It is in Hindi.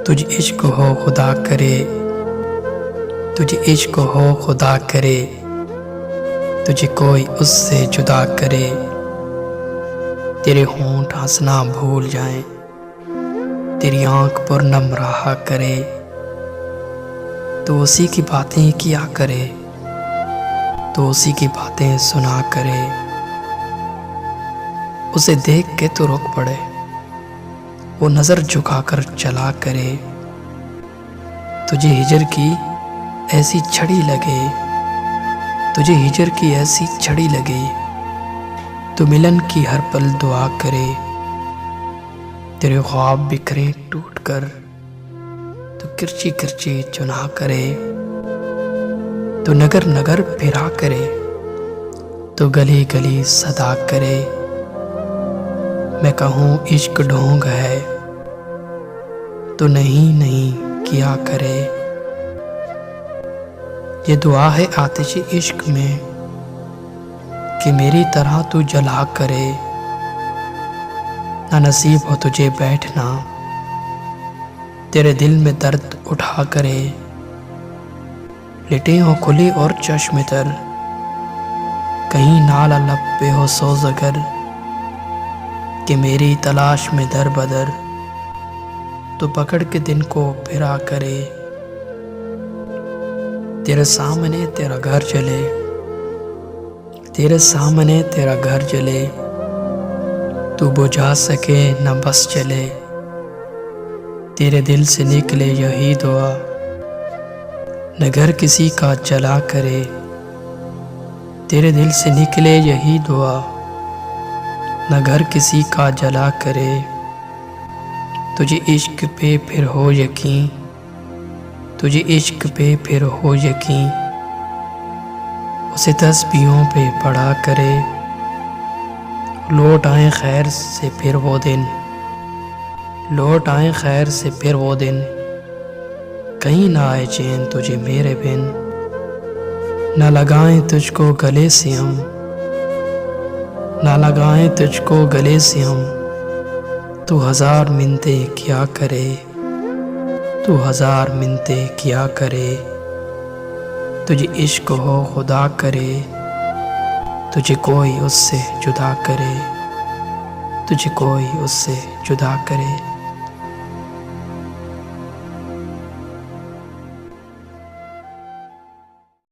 तुझ इश्क हो खुदा करे, तुझ इश्क हो खुदा करे, तुझे कोई उससे जुदा करे। तेरे होंठ हंसना भूल जाएं, तेरी आंख पर नम रहा करे, तो उसी की बातें किया करे, तो उसी की बातें सुना करे। उसे देख के तो रुक पड़े, वो नजर झुकाकर चला करे। तुझे हिजर की ऐसी छड़ी लगे, तुझे हिजर की ऐसी छड़ी लगे, तो मिलन की हर पल दुआ करे। तेरे ख्वाब बिखरे टूट कर, तो किरची किरची चुना करे, तो नगर नगर फिरा करे, तो गली गली सदा करे। मैं कहूँ इश्क ढोंग है, तो नहीं नहीं किया करे। ये दुआ है आतिशी इश्क में कि मेरी तरह तू जला करे। ना नसीब हो तुझे बैठना, तेरे दिल में दर्द उठा करे। लिटे हो खुली और चश्म तर, कहीं नाला लब पे हो सोज अगर, कि मेरी तलाश में दर बदर, तो पकड़ के दिन को फिरा करे। तेरे सामने तेरा घर जले, तेरे सामने तेरा घर जले, तू बुझा सके न बस चले। तेरे दिल से निकले यही दुआ, न घर किसी का जला करे। तेरे दिल से निकले यही दुआ, न घर किसी का जला करे। तुझे इश्क पे फिर हो यकीन, तुझे इश्क पे फिर हो यकीन, उसे तस्बीहों पे पढ़ा करे। लौट आए खैर से फिर वो दिन, लौट आए खैर से फिर वो दिन, कहीं ना आए चैन तुझे मेरे बिन। न लगाएं तुझको गले से हम, ना लगाएं तुझको गले से हम, तू हजार मिन्नते क्या करे, तू हजार मिन्नते क्या करे। तुझे इश्क हो खुदा करे, तुझे कोई उससे जुदा करे, तुझे कोई उससे जुदा करे।